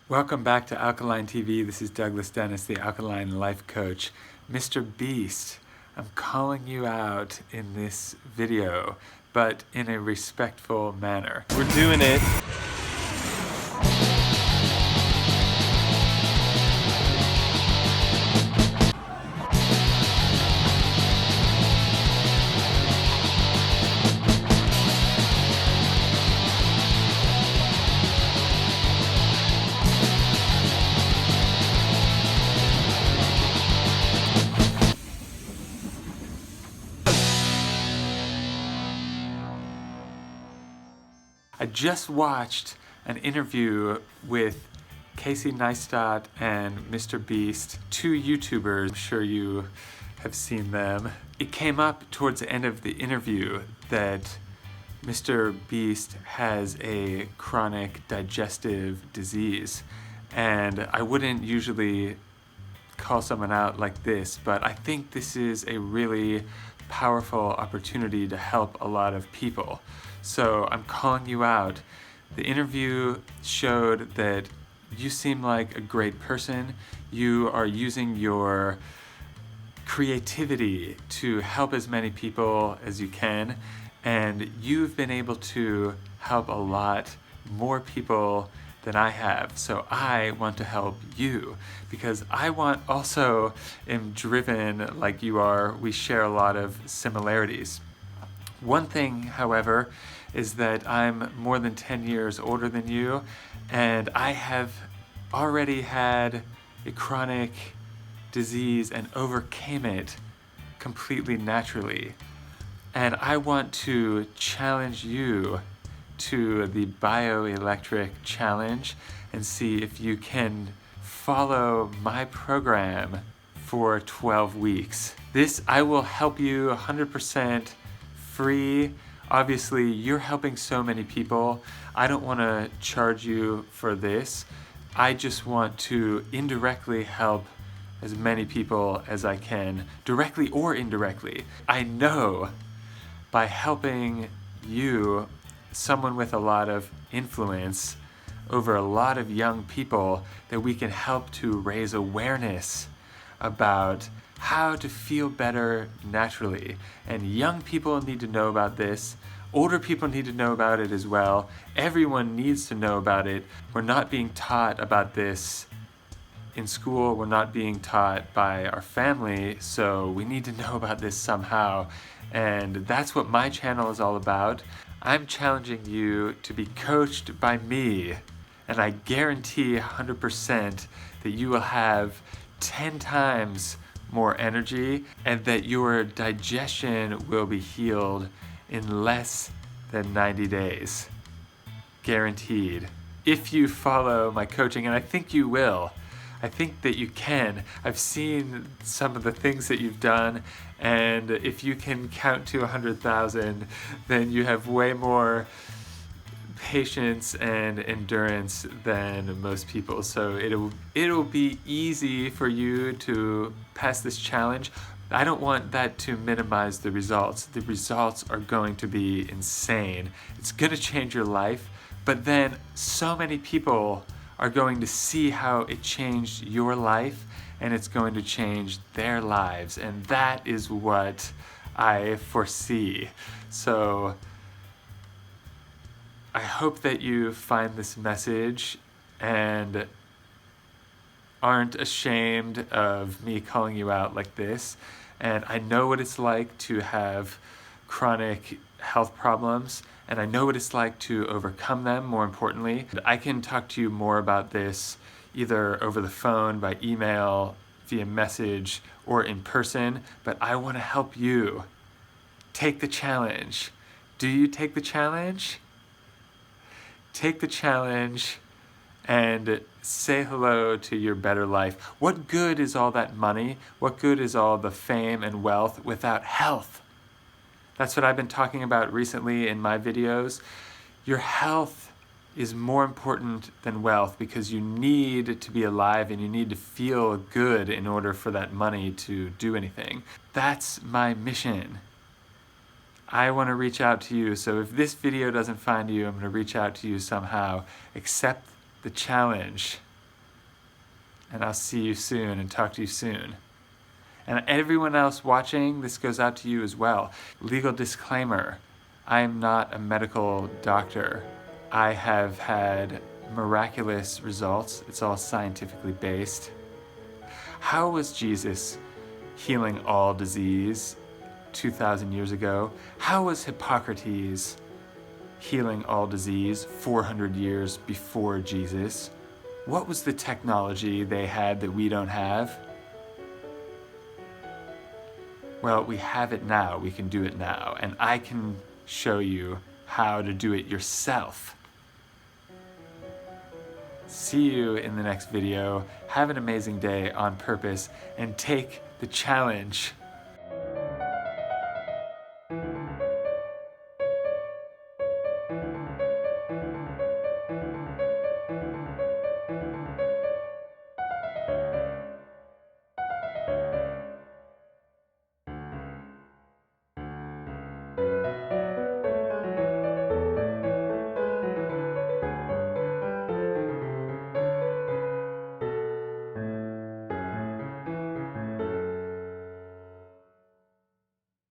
Welcome back to Alkaline TV. This is Douglas Dennis, the Alkaline Life Coach. Mr. Beast, I'm calling you out in this video, but in a respectful manner. We're doing it. I just watched an interview with Casey Neistat and Mr. Beast, two YouTubers. I'm sure you have seen them. It came up towards the end of the interview that Mr. Beast has a chronic digestive disease, and I wouldn't usually call someone out like this, but I think this is a really powerful opportunity to help a lot of people. So I'm calling you out. The interview showed that you seem like a great person. You are using your creativity to help as many people as you can, and you've been able to help a lot more people than I have. So I want to help you because I also am driven like you are. We share a lot of similarities. One thing, however, is that I'm more than 10 years older than you, and I have already had a chronic disease and overcame it completely naturally. And I want to challenge you to the bioelectric challenge and see if you can follow my program for 12 weeks. I will help you 100% free. Obviously, you're helping so many people. I don't want to charge you for this. I just want to indirectly help as many people as I can, directly or indirectly. I know by helping you, someone with a lot of influence over a lot of young people, that we can help to raise awareness about how to feel better naturally. And young people need to know about this. Older people need to know about it as well. Everyone needs to know about it. We're not being taught about this in school. We're not being taught by our family, so we need to know about this somehow. And that's what my channel is all about. I'm challenging you to be coached by me, and I guarantee 100% that you will have 10 times more energy and that your digestion will be healed in less than 90 days. Guaranteed. If you follow my coaching, and I think you will. I think that you can. I've seen some of the things that you've done, and if you can count to 100,000, then you have way more patience and endurance than most people. So it'll be easy for you to pass this challenge. I don't want that to minimize the results. The results are going to be insane. It's going to change your life, but then so many people are going to see how it changed your life, and it's going to change their lives, and that is what I foresee. So I hope that you find this message and aren't ashamed of me calling you out like this. And I know what it's like to have chronic health problems, and I know what it's like to overcome them, more importantly. I can talk to you more about this either over the phone, by email, via message, or in person, but I want to help you. Take the challenge. Do you take the challenge? Take the challenge and say hello to your better life. What good is all that money? What good is all the fame and wealth without health? That's what I've been talking about recently in my videos. Your health is more important than wealth because you need to be alive and you need to feel good in order for that money to do anything. That's my mission. I want to reach out to you, so if this video doesn't find you, I'm going to reach out to you somehow. Accept the challenge. And I'll see you soon and talk to you soon. And everyone else watching, this goes out to you as well. Legal disclaimer, I'm not a medical doctor. I have had miraculous results. It's all scientifically based. How was Jesus healing all disease 2,000 years ago? How was Hippocrates healing all disease 400 years before Jesus? What was the technology they had that we don't have? Well, we have it now. We can do it now. And I can show you how to do it yourself. See you in the next video. Have an amazing day on purpose and take the challenge.